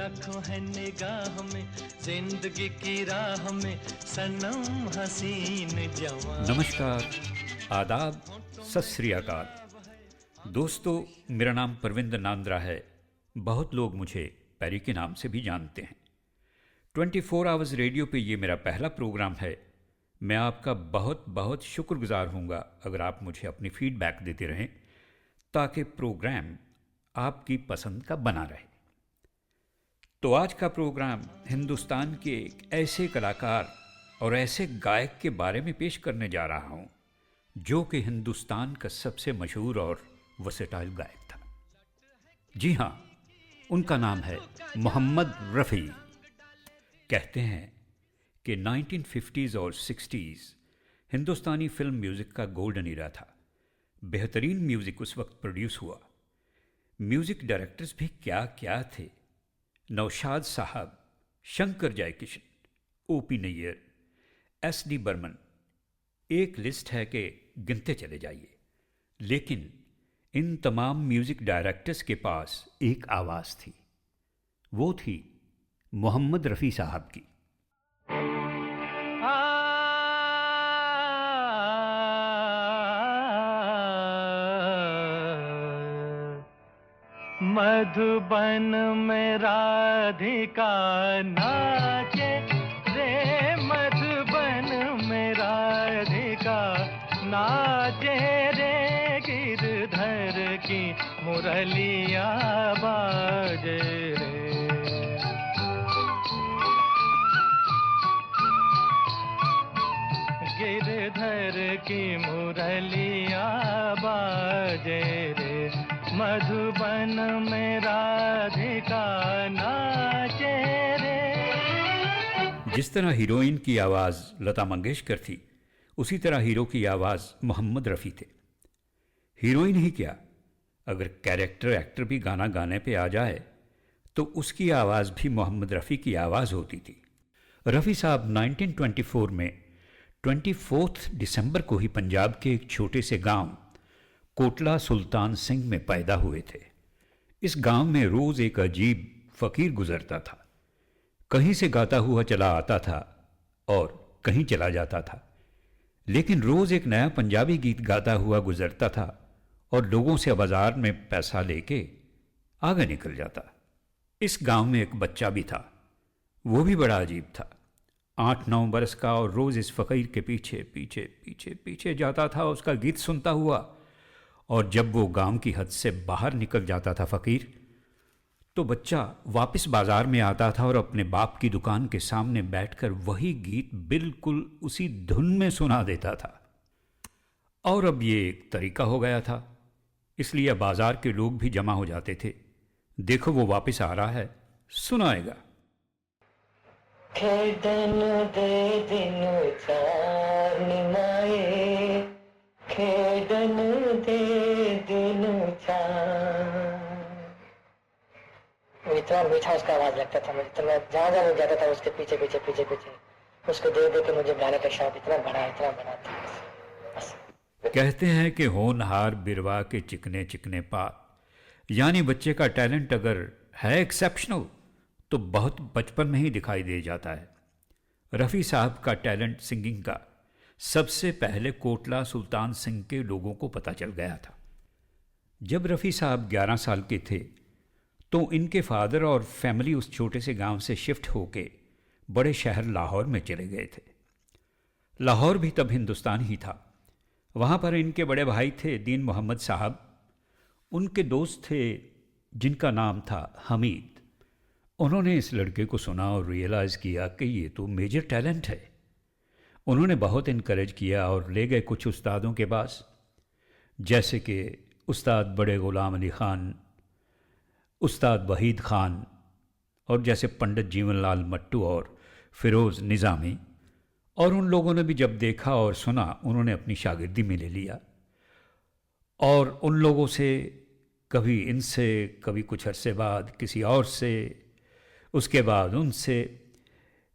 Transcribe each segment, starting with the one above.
लाखों है निगाह में, जिंदगी की राह में सनम हसीन जवान। नमस्कार, आदाब, सत श्री अकाल। दोस्तों, मेरा नाम परविंदर नांद्रा है। बहुत लोग मुझे पैरी के नाम से भी जानते हैं। 24 आवर्स रेडियो पे ये मेरा पहला प्रोग्राम है। मैं आपका बहुत बहुत शुक्रगुजार हूँगा अगर आप मुझे अपनी फीडबैक देते रहें, ताकि प्रोग्राम आपकी पसंद का बना रहे। तो आज का प्रोग्राम हिंदुस्तान के एक ऐसे कलाकार और ऐसे गायक के बारे में पेश करने जा रहा हूँ जो कि हिंदुस्तान का सबसे मशहूर और वर्सेटाइल गायक था। जी हाँ, उनका नाम है मोहम्मद रफ़ी। कहते हैं कि 1950s और 60s हिंदुस्तानी फिल्म म्यूज़िक का गोल्डन ईरा था। बेहतरीन म्यूज़िक उस वक्त प्रोड्यूस हुआ। म्यूज़िक डायरेक्टर्स भी क्या क्या थे। नौशाद साहब, शंकर जयकिशन, ओपी नैयर, एस.डी. बर्मन। एक लिस्ट है कि गिनते चले जाइए। लेकिन इन तमाम म्यूज़िक डायरेक्टर्स के पास एक आवाज़ थी। वो थी मोहम्मद रफ़ी साहब की। मधुबन में राधिका नाचे रे, मधुबन में राधिका नाचे रे, गिरधर की मुरलिया बाजे रे। गिरधर की मुरलिया बाजे रे, मधुबन में राधिका नाचे रे। जिस तरह हीरोइन की आवाज़ लता मंगेशकर थी, उसी तरह हीरो की आवाज़ मोहम्मद रफ़ी थे। हीरोइन ही क्या, अगर कैरेक्टर एक्टर भी गाना गाने पे आ जाए तो उसकी आवाज़ भी मोहम्मद रफ़ी की आवाज़ होती थी। रफ़ी साहब 1924 में 24 दिसंबर को ही पंजाब के एक छोटे से गांव कोटला सुल्तान सिंह में पैदा हुए थे। इस गांव में रोज़ एक अजीब फ़कीर गुजरता था। कहीं से गाता हुआ चला आता था और कहीं चला जाता था, लेकिन रोज़ एक नया पंजाबी गीत गाता हुआ गुजरता था और लोगों से बाजार में पैसा लेके आगे निकल जाता। इस गांव में एक बच्चा भी था। वो भी बड़ा अजीब था, 8-9 बरस का, और रोज़ इस फ़कीर के पीछे पीछे पीछे पीछे जाता था उसका गीत सुनता हुआ। और जब वो गांव की हद से बाहर निकल जाता था फ़कीर, तो बच्चा वापस बाजार में आता था और अपने बाप की दुकान के सामने बैठकर वही गीत बिल्कुल उसी धुन में सुना देता था। और अब ये एक तरीका हो गया था, इसलिए बाजार के लोग भी जमा हो जाते थे। देखो वो वापस आ रहा है, सुनाएगा। खेदन दे दिन चार निमाए, खेदन दे दिन चार। इतना मीठा उसका आवाज लगता था मुझे, तो मैं जहाँ जहाँ जाता था उसके पीछे पीछे पीछे पीछे उसको देख देख के मुझे गाने का शौक इतना बड़ा था। बस। कहते हैं कि होनहार बिरवा के चिकने चिकने पात, यानी बच्चे का टैलेंट अगर है एक्सेप्शनल तो बहुत बचपन में ही दिखाई दे जाता है। रफ़ी साहब का टैलेंट सिंगिंग का सबसे पहले कोटला सुल्तान सिंह के लोगों को पता चल गया था। जब रफ़ी साहब 11 साल के थे तो इनके फादर और फैमिली उस छोटे से गांव से शिफ्ट होके बड़े शहर लाहौर में चले गए थे। लाहौर भी तब हिंदुस्तान ही था। वहाँ पर इनके बड़े भाई थे दीन मोहम्मद साहब। उनके दोस्त थे जिनका नाम था हमीद। उन्होंने इस लड़के को सुना और रियलाइज़ किया कि ये तो मेजर टैलेंट है। उन्होंने बहुत इनकरेज किया और ले गए कुछ उस्तादों के पास, जैसे कि उस्ताद बड़े ग़ुलाम अली ख़ान, उस्ताद वहीद ख़ान, और जैसे पंडित जीवनलाल मट्टू और फ़िरोज़ निज़ामी। और उन लोगों ने भी जब देखा और सुना, उन्होंने अपनी शागिर्दी में ले लिया। और उन लोगों से कभी इनसे, कभी कुछ अरसे बाद किसी और से, उसके बाद उनसे।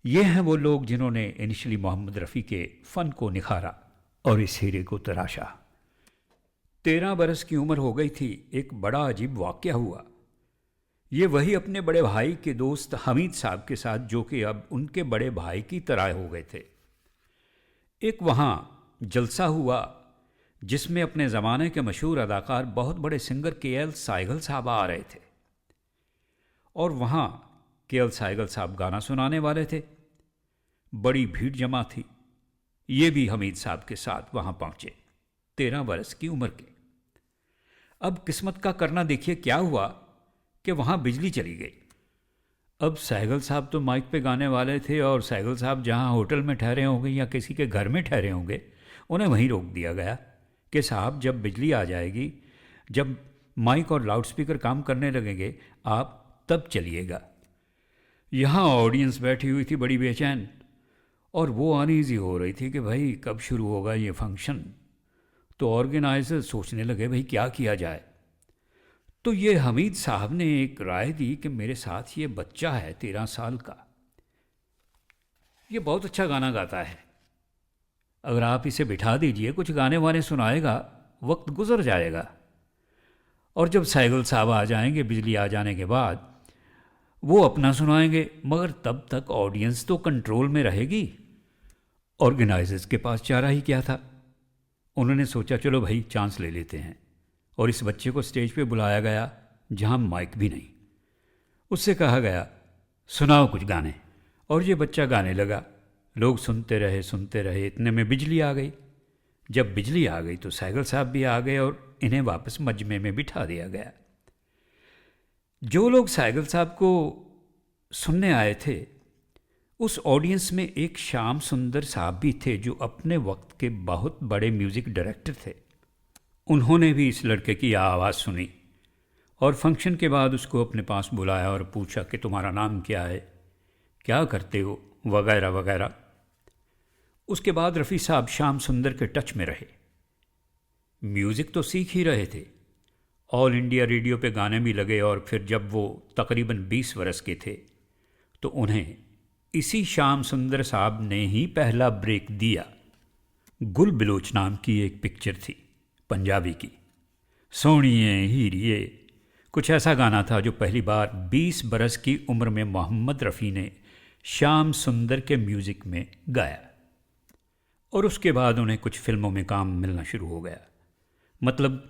ये हैं वो लोग जिन्होंने इनिशियली मोहम्मद रफ़ी के फ़न को निखारा और इस हीरे को तराशा। 13 बरस की उम्र हो गई थी, एक बड़ा अजीब वाक़या हुआ। ये वही अपने बड़े भाई के दोस्त हमीद साहब के साथ, जो कि अब उनके बड़े भाई की तरह हो गए थे। एक वहाँ जलसा हुआ जिसमें अपने ज़माने के मशहूर अदाकार, बहुत बड़े सिंगर के.एल. साइगल साहब आ रहे थे, और वहाँ के.एल. साइगल साहब गाना सुनाने वाले थे। बड़ी भीड़ जमा थी। ये भी हमीद साहब के साथ वहाँ पहुँचे, 13 बरस की उम्र के। अब किस्मत का करना देखिए क्या हुआ कि वहाँ बिजली चली गई। अब सहगल साहब तो माइक पे गाने वाले थे, और सहगल साहब जहाँ होटल में ठहरे होंगे या किसी के घर में ठहरे होंगे, उन्हें वहीं रोक दिया गया कि साहब जब बिजली आ जाएगी, जब माइक और लाउडस्पीकर काम करने लगेंगे, आप तब चलिएगा। यहाँ ऑडियंस बैठी हुई थी बड़ी बेचैन, और वो अनईजी हो रही थी कि भाई कब शुरू होगा ये फंक्शन। तो ऑर्गेनाइजर सोचने लगे भाई क्या किया जाए। तो ये हमीद साहब ने एक राय दी कि मेरे साथ ये बच्चा है 13 साल का, ये बहुत अच्छा गाना गाता है, अगर आप इसे बिठा दीजिए, कुछ गाने वाने सुनाएगा, वक्त गुजर जाएगा, और जब साइगल साहब आ जाएंगे बिजली आ जाने के बाद, वो अपना सुनाएंगे, मगर तब तक ऑडियंस तो कंट्रोल में रहेगी। ऑर्गेनाइजर्स के पास चारा ही क्या था। उन्होंने सोचा चलो भाई चांस ले लेते हैं, और इस बच्चे को स्टेज पे बुलाया गया जहां माइक भी नहीं। उससे कहा गया सुनाओ कुछ गाने, और ये बच्चा गाने लगा। लोग सुनते रहे, इतने में बिजली आ गई। जब बिजली आ गई तो साइगल साहब भी आ गए और इन्हें वापस मजमे में बिठा दिया गया। जो लोग साइगल साहब को सुनने आए थे, उस ऑडियंस में एक श्याम सुंदर साहब भी थे, जो अपने वक्त के बहुत बड़े म्यूज़िक डायरेक्टर थे। उन्होंने भी इस लड़के की आवाज़ सुनी, और फंक्शन के बाद उसको अपने पास बुलाया और पूछा कि तुम्हारा नाम क्या है, क्या करते हो, वगैरह वगैरह। उसके बाद रफ़ी साहब श्याम सुंदर के टच में रहे। म्यूज़िक तो सीख ही रहे थे, ऑल इंडिया रेडियो पे गाने भी लगे, और फिर जब वो तकरीबन 20 वर्ष के थे तो उन्हें इसी श्याम सुंदर साहब ने ही पहला ब्रेक दिया। गुल बिलोच नाम की एक पिक्चर थी पंजाबी की, सोनिए हीरिए, कुछ ऐसा गाना था जो पहली बार 20 बरस की उम्र में मोहम्मद रफ़ी ने श्याम सुंदर के म्यूज़िक में गाया। और उसके बाद उन्हें कुछ फिल्मों में काम मिलना शुरू हो गया। मतलब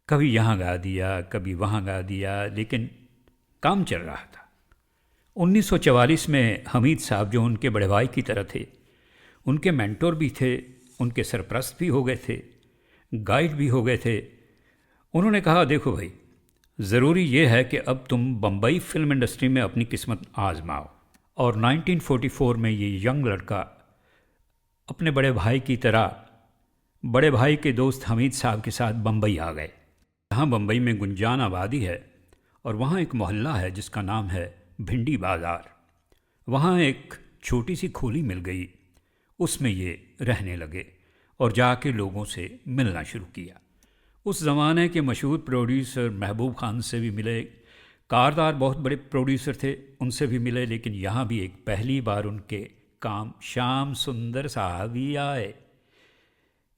कभी यहाँ गा दिया, कभी वहाँ गा दिया, लेकिन काम चल रहा था। 1944 में हमीद साहब, जो उनके बड़े भाई की तरह थे, उनके मेंटोर भी थे, उनके सरपरस्त भी हो गए थे, गाइड भी हो गए थे। उन्होंने कहा देखो भाई, ज़रूरी ये है कि अब तुम बम्बई फिल्म इंडस्ट्री में अपनी किस्मत आजमाओ। और 1944 में ये यंग लड़का अपने बड़े भाई की तरह, बड़े भाई के दोस्त हमीद साहब के साथ बम्बई आ गए। यहाँ बम्बई में गुंजान आबादी है, और वहाँ एक मोहल्ला है जिसका नाम है भिंडी बाज़ार। वहाँ एक छोटी सी खोली मिल गई, उसमें ये रहने लगे और जाके लोगों से मिलना शुरू किया। उस ज़माने के मशहूर प्रोड्यूसर महबूब खान से भी मिले, कारदार बहुत बड़े प्रोड्यूसर थे, उनसे भी मिले, लेकिन यहाँ भी एक पहली बार उनके काम श्याम सुंदर साहब ही आए।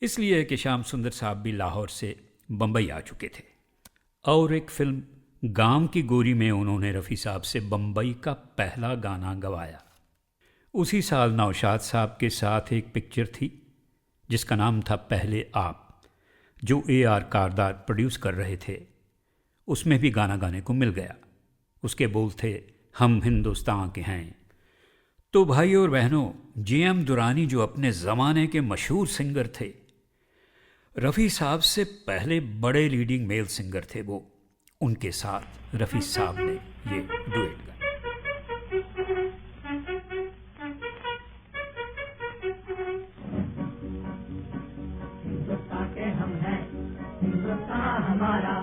इसलिए कि श्याम सुंदर साहब भी लाहौर से बम्बई आ चुके थे। और एक फिल्म गांव की गोरी में उन्होंने रफ़ी साहब से बम्बई का पहला गाना गवाया। उसी साल नौशाद साहब के साथ एक पिक्चर थी जिसका नाम था पहले आप, जो A.R. कारदार प्रोड्यूस कर रहे थे। उसमें भी गाना गाने को मिल गया। उसके बोल थे हम हिंदुस्तान के हैं। तो भाई और बहनों, J.M. दुरानी जो अपने ज़माने के मशहूर सिंगर थे, रफ़ी साहब से पहले बड़े लीडिंग मेल सिंगर थे वो, उनके साथ रफ़ी साहब ने ये डुएट गाया। हिंदुस्तान के हम हैं, हिंदुस्तान हमारा,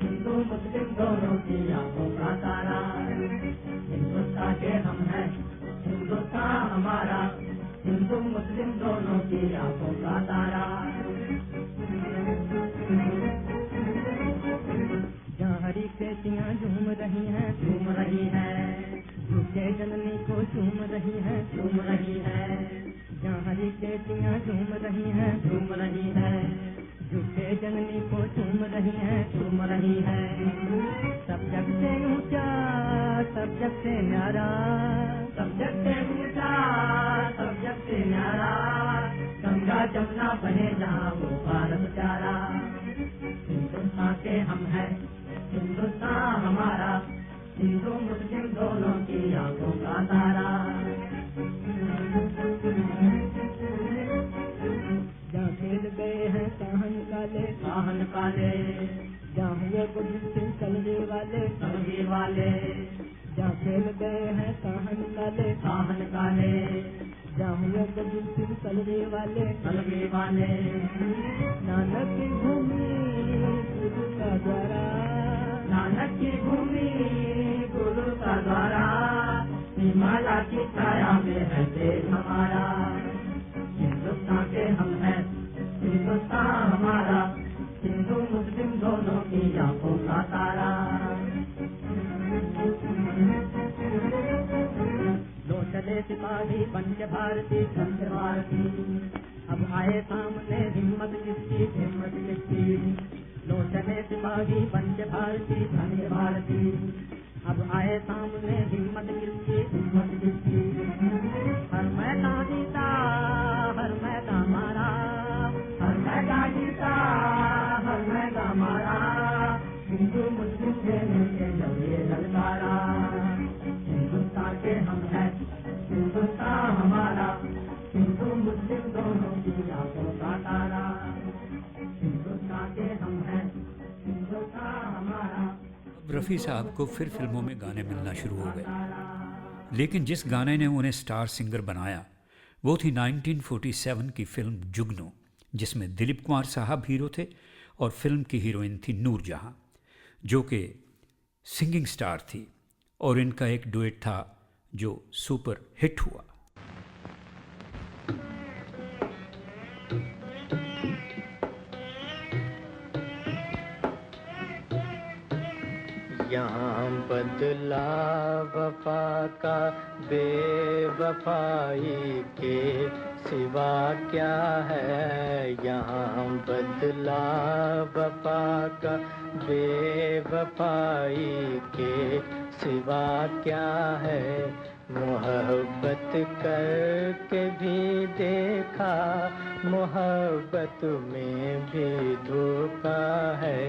हिंदू मुस्लिम दोनों की आंखों का तारा। हिंदुस्तान के हम हैं, हिंदुस्तान हमारा, हिंदू मुस्लिम दोनों की आंखों का तारा। जहाँ हरी खेतियाँ झूम रही हैं, झूम रही हैं, झूठे जननी को झूम रही हैं, झूम रही हैं। जहाँ हरी खेतियाँ झूम रही हैं, झूम रही हैं, झूठे जननी को चूम रही है, चूम रही है। सब जग से ऊंचा, सब जग से न्यारा, सब जग से ऊंचा, सब जग से न्यारा। गंगा जमुना बहे जहाँ वो भारत प्यारा। हिंदुस्तान के हम हैं, हिंदुस्तान हमारा, हिंदू मुस्लिम दोनों की आंखों का तारा। जहाँ खेल गए हैं काहन काले, काहन काले, जहाँ हुए गुरु सिंह चलने वाले, चलने वाले। जहाँ खेल गए हैं काहन काले, काहन काले, जहाँ हुए गुरु सिंह चलने वाले, चलने वाले। नानक की भूमि गुरु का द्वारा, नानक की भूमि गुरु का द्वारा। हिमालय की छाया में है देश हमारा। हिंदुस्तान के हम हैं, हिंदुस्तान हमारा, हिंदू मुस्लिम दोनों की आंखों का तारा। लो चले सिपाही पंच भारती, पंच भारती। अब आए सामने हिम्मत किसकी, हिम्मत किसकी। लो चले सिपाही पंच भारती, पंच भारती। अब आए सामने हिम्मत किसकी, हिम्मत किसकी। हर मैदान जीता, हर मैदान मारा, हर मैदान जीता, हर मैदान मारा। हिंदू मुस्लिम से मिलके जब ये ललकारा। हिंदुस्तान के हम हैं, हिंदुस्तान हमारा, हिंदू मुस्लिम दोनों की आंखों का तारा। हिंदुस्तान के हम हैं, हिंदुस्तान हमारा। रफ़ी साहब को फिर फिल्मों में गाने मिलना शुरू हो गए, लेकिन जिस गाने ने उन्हें स्टार सिंगर बनाया वो थी 1947 की फिल्म जुगनू, जिसमें दिलीप कुमार साहब हीरो थे और फिल्म की हीरोइन थी नूरजहां, जो कि सिंगिंग स्टार थी, और इनका एक डुएट था जो सुपर हिट हुआ। यहाँ बदला वफा का बेवफाई के सिवा क्या है। यहाँ बदला वफा का बेवफाई के सिवा क्या है। मोहब्बत करके भी देखा, मोहब्बत में भी धोखा है।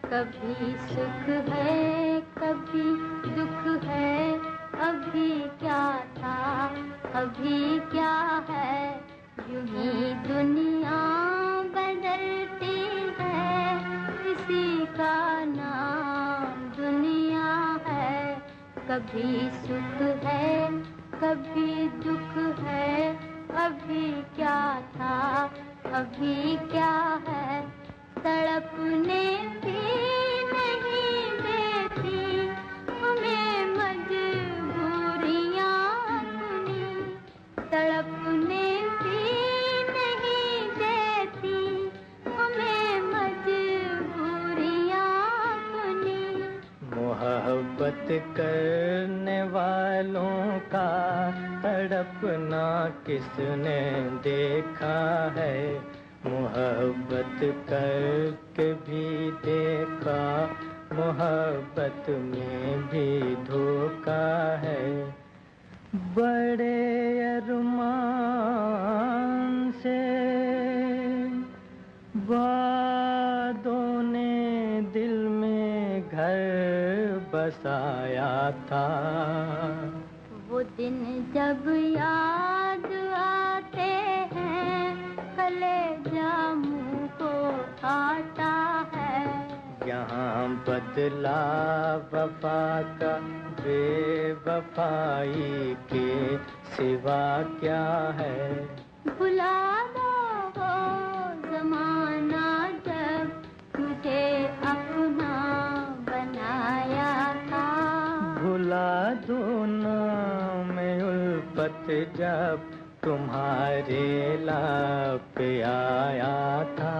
कभी सुख है कभी दुख है, अभी क्या था अभी क्या है। यूं ही दुनिया बदलती है, इसी का नाम दुनिया है। कभी सुख है कभी दुख है, अभी क्या था अभी क्या है। तड़पने भी नहीं देती हमें मजबूरियाँ अपनी। तड़पने भी नहीं देती हमें मजबूरियाँ अपनी। मोहब्बत करने वालों का तड़पना किसने देखा है। मोहब्बत करके भी देखा, मोहब्बत में भी धोखा है। बड़े अरमान से वादों ने दिल में घर बसाया था। वो दिन जब याद आते हैं, कलेजा मुँह को आता है। यहाँ बदला वफा का बेवफाई के सिवा क्या है। भुला दो वो ज़माना जब तुझे अपना बनाया था। भुला दो ना मैं उल्फत जब तुम्हारे लाप पे आया था।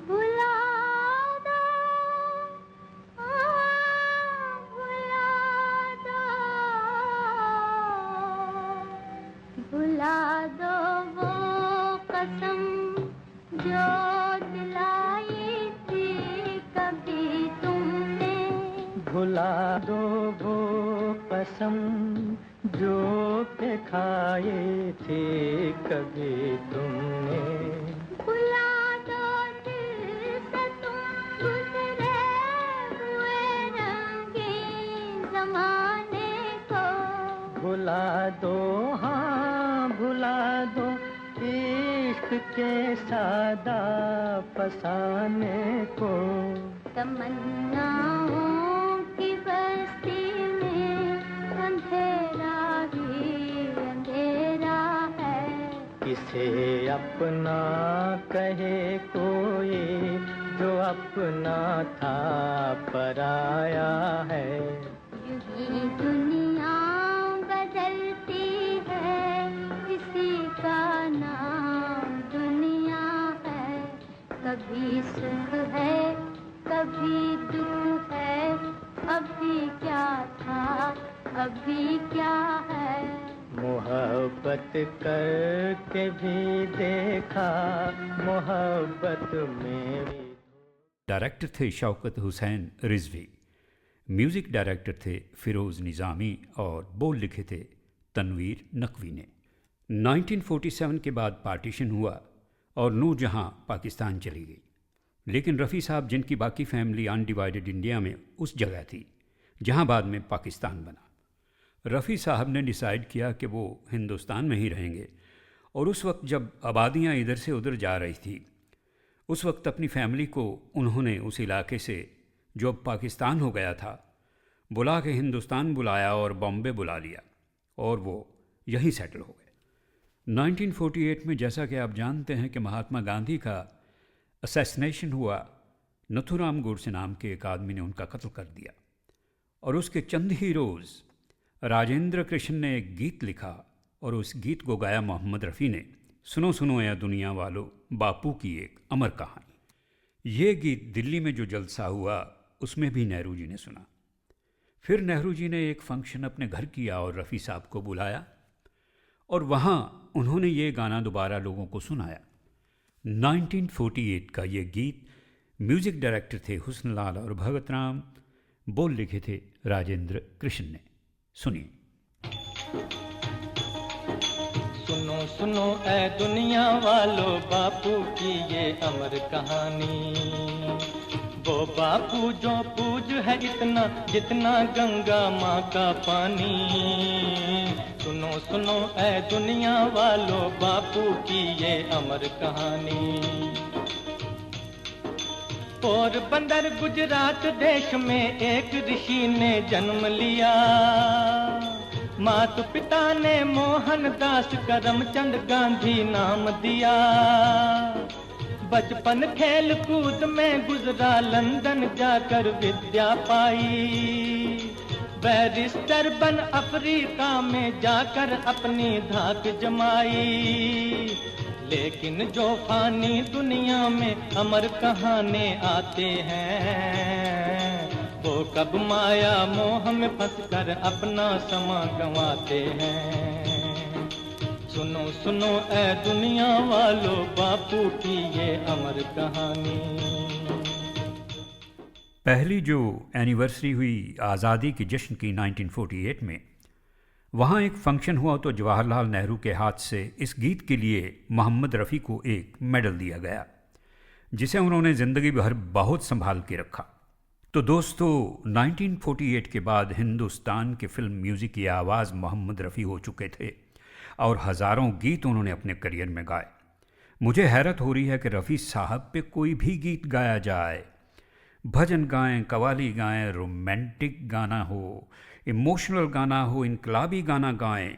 भुला दो, भुला दो, भुला दो वो कसम जो दिला दो वो कसम जो के खाए थे कभी तुमने। बुला दो दिल से तुम गुजरे हुए रंगीन ज़माने को। भुला दो हाँ भुला दो इश्क के सादा फसाने को। तमन्नाओं की बस्ती में अंधेरा ही अंधेरा है। किसे अपना कहे कोई जो अपना था पराया है। यही दुनिया बदलती है, इसी का नाम दुनिया है। कभी सुख है कभी दुख है, अभी क्या था अभी क्या है। मोहब्बत करके भी देखा मोहब्बत में भी। डायरेक्टर थे शौकत हुसैन रिजवी, म्यूज़िक डायरेक्टर थे फिरोज़ निज़ामी और बोल लिखे थे तनवीर नकवी ने। 1947 के बाद पार्टीशन हुआ और नूरजहां पाकिस्तान चली गई, लेकिन रफ़ी साहब जिनकी बाकी फैमिली अनडिवाइडेड इंडिया में उस जगह थी जहां बाद में पाकिस्तान बना। रफ़ी साहब ने डिसाइड किया कि वो हिंदुस्तान में ही रहेंगे, और उस वक्त जब आबादियां इधर से उधर जा रही थी, उस वक्त अपनी फैमिली को उन्होंने उस इलाके से जो अब पाकिस्तान हो गया था बुला के हिंदुस्तान बुलाया और बॉम्बे बुला लिया, और वो यहीं सेटल हो गए। 1948 में जैसा कि आप जानते हैं कि महात्मा गांधी का असैसिनेशन हुआ, नथुराम गोडसे नाम के एक आदमी ने उनका कत्ल कर दिया, और उसके चंद ही रोज़ राजेंद्र कृष्ण ने एक गीत लिखा और उस गीत को गाया मोहम्मद रफ़ी ने। सुनो सुनो या दुनिया वालों, बापू की एक अमर कहानी। ये गीत दिल्ली में जो जलसा हुआ उसमें भी नेहरू जी ने सुना। फिर नेहरू जी ने एक फंक्शन अपने घर किया और रफ़ी साहब को बुलाया, और वहाँ उन्होंने ये गाना दोबारा लोगों को सुनाया। 1948 का ये गीत म्यूज़िक डायरेक्टर थे हुस्न लाल और भगत राम, बोल लिखे थे राजेंद्र कृष्ण ने। सुनिए। सुनो सुनो ऐ दुनिया वालों, बापू की ये अमर कहानी। वो बापू जो पूज है इतना जितना गंगा माँ का पानी। सुनो सुनो ऐ दुनिया वालों, बापू की ये अमर कहानी। पोरबंदर गुजरात देश में एक ऋषि ने जन्म लिया। माता पिता ने मोहनदास करमचंद गांधी नाम दिया। बचपन खेल कूद में गुजरा, लंदन जाकर विद्या पाई। बैरिस्टर बन अफ्रीका में जाकर अपनी धाक जमाई। लेकिन जो फानी दुनिया में अमर कहानी आते हैं, वो कब माया मोह में फंसकर अपना समा गंवाते हैं। सुनो सुनो ऐ दुनिया वालों, बापू की ये अमर कहानी। पहली जो एनिवर्सरी हुई आज़ादी के जश्न की 1948 में, वहाँ एक फंक्शन हुआ तो जवाहरलाल नेहरू के हाथ से इस गीत के लिए मोहम्मद रफ़ी को एक मेडल दिया गया, जिसे उन्होंने ज़िंदगी भर बहुत संभाल के रखा। तो दोस्तों, 1948 के बाद हिंदुस्तान के फिल्म म्यूज़िक की आवाज़ मोहम्मद रफ़ी हो चुके थे और हज़ारों गीत उन्होंने अपने करियर में गाए। मुझे हैरत हो रही है कि रफ़ी साहब पे कोई भी गीत गाया जाए, भजन गाएं, कवाली गाएं, रोमांटिक गाना हो, इमोशनल गाना हो, इनकलाबी गाना गाएं,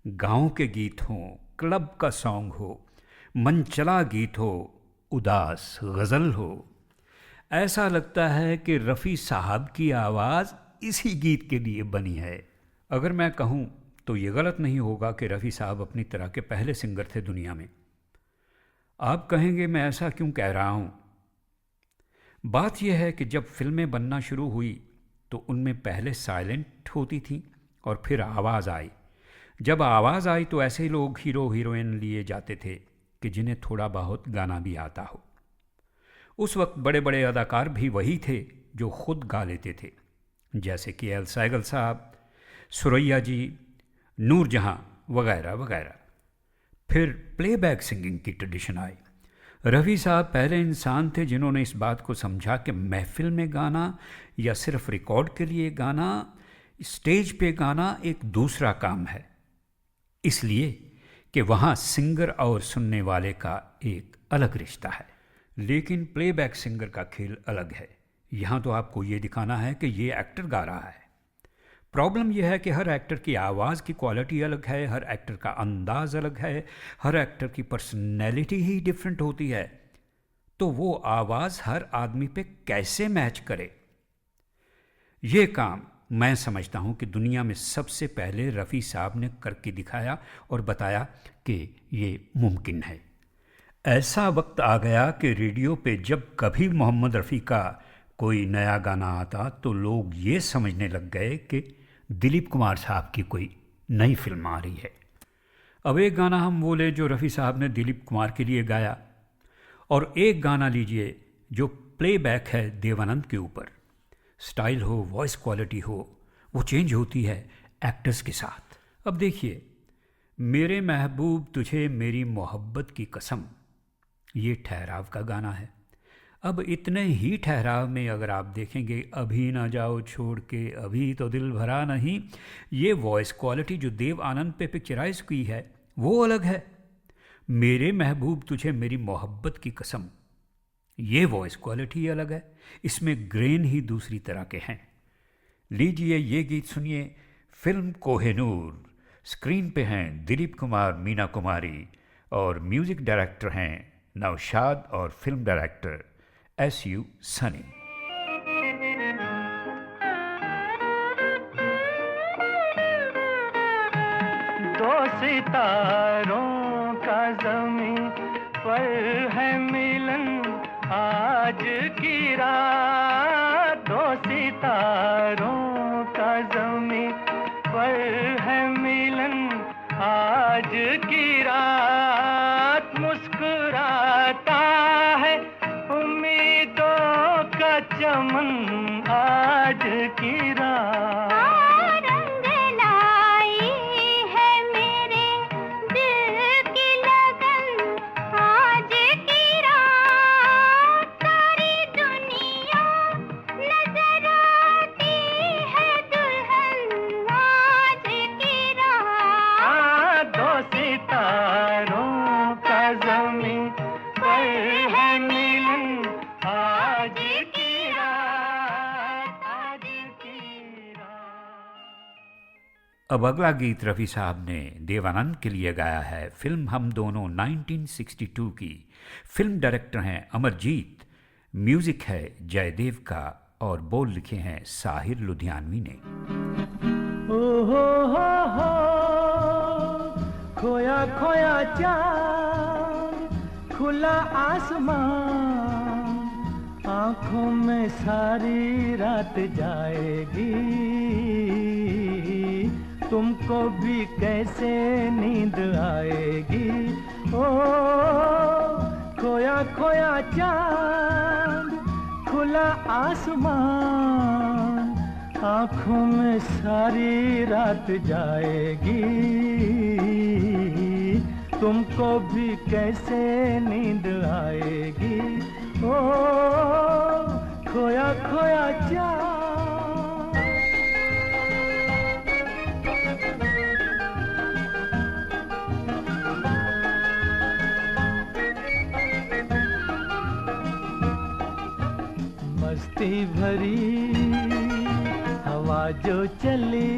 गाँव के गीत हों, क्लब का सॉन्ग हो, मनचला गीत हो, उदास गज़ल हो, ऐसा लगता है कि रफ़ी साहब की आवाज़ इसी गीत के लिए बनी है। अगर मैं कहूँ तो ये गलत नहीं होगा कि रफ़ी साहब अपनी तरह के पहले सिंगर थे दुनिया में। आप कहेंगे मैं ऐसा क्यों कह रहा हूँ? बात यह है कि जब फिल्में बनना शुरू हुई तो उनमें पहले साइलेंट होती थी और फिर आवाज़ आई। जब आवाज़ आई तो ऐसे लोग हीरो हीरोइन लिए जाते थे कि जिन्हें थोड़ा बहुत गाना भी आता हो। उस वक्त बड़े बड़े अदाकार भी वही थे जो खुद गा लेते थे। जैसे कि एल सैगल साहब, सुरैया जी, नूरजहां वगैरह वगैरह। फिर प्लेबैक सिंगिंग की ट्रेडिशन आई। रफ़ी साहब पहले इंसान थे जिन्होंने इस बात को समझा कि महफिल में गाना या सिर्फ रिकॉर्ड के लिए गाना, स्टेज पे गाना एक दूसरा काम है, इसलिए कि वहाँ सिंगर और सुनने वाले का एक अलग रिश्ता है। लेकिन प्लेबैक सिंगर का खेल अलग है। यहाँ तो आपको ये दिखाना है कि ये एक्टर गा रहा है। प्रॉब्लम यह है कि हर एक्टर की आवाज़ की क्वालिटी अलग है, हर एक्टर का अंदाज़ अलग है, हर एक्टर की पर्सनैलिटी ही डिफरेंट होती है। तो वो आवाज़ हर आदमी पे कैसे मैच करे? ये काम मैं समझता हूँ कि दुनिया में सबसे पहले रफ़ी साहब ने करके दिखाया और बताया कि ये मुमकिन है। ऐसा वक्त आ गया कि रेडियो पे जब कभी मोहम्मद रफ़ी का कोई नया गाना आता तो लोग ये समझने लग गए कि दिलीप कुमार साहब की कोई नई फिल्म आ रही है। अब एक गाना हम वो ले जो रफ़ी साहब ने दिलीप कुमार के लिए गाया, और एक गाना लीजिए जो प्लेबैक है देवानंद के ऊपर। स्टाइल हो, वॉइस क्वालिटी हो, वो चेंज होती है एक्टर्स के साथ। अब देखिए, मेरे महबूब तुझे मेरी मोहब्बत की कसम, ये ठहराव का गाना है। अब इतने ही ठहराव में अगर आप देखेंगे अभी ना जाओ छोड़ के, अभी तो दिल भरा नहीं, ये वॉइस क्वालिटी जो देव आनंद पे पिक्चराइज की है वो अलग है। मेरे महबूब तुझे मेरी मोहब्बत की कसम, ये वॉइस क्वालिटी अलग है, इसमें ग्रेन ही दूसरी तरह के हैं। लीजिए ये गीत सुनिए, फिल्म कोहिनूर। स्क्रीन पे हैं दिलीप कुमार, मीना कुमारी, और म्यूजिक डायरेक्टर हैं नौशाद और फिल्म डायरेक्टर S.U. सनी। दो सितारों का ज़मीं पर है मिलन आज की रात, दो सितारों का ज़मीं पर है मिलन आज की रात। मुस्कुराता है उम्मीदों का चमन आज की रात। अब अगला गीत रफ़ी साहब ने देवानंद के लिए गाया है। फिल्म हम दोनों 1962 की। फिल्म डायरेक्टर हैं अमरजीत, म्यूजिक है जयदेव का, और बोल लिखे हैं साहिर लुधियानवी ने। ओ हो खोया खोया चाँद, खुला आसमान, आँखों में सारी रात जाएगी, तुमको भी कैसे नींद आएगी। ओ खोया खोया चाँद, खुला आसमान, आँखों में सारी रात जाएगी, तुमको भी कैसे नींद आएगी। ओ खोया खोया चाँद। मस्ती भरी हवा जो चली,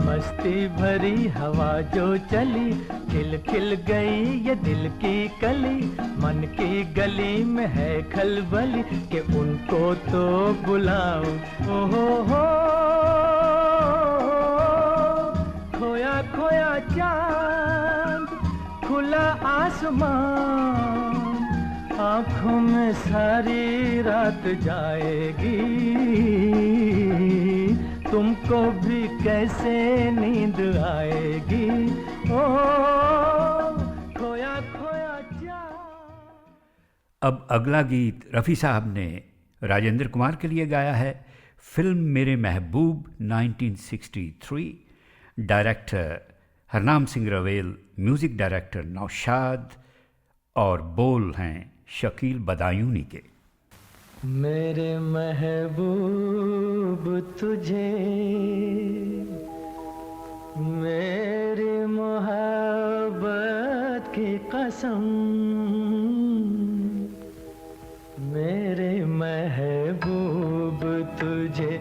मस्ती भरी हवा जो चली, खिल खिल गई ये दिल की कली, मन की गली में है खलबली, कि उनको तो बुलाओ। ओहो हो खोया खोया चाँद, खुला आसमान, आँखों में सारी रात जाएगी, तुमको भी कैसे नींद आएगी। ओ खोया खोया चाँद। अब अगला गीत रफ़ी साहब ने राजेंद्र कुमार के लिए गाया है। फिल्म मेरे महबूब 1963, डायरेक्टर हरनाम सिंह रवेल, म्यूज़िक डायरेक्टर नौशाद और बोल हैं शकील बदायूनी के। मेरे महबूब तुझे मेरी मोहब्बत की कसम, मेरे महबूब तुझे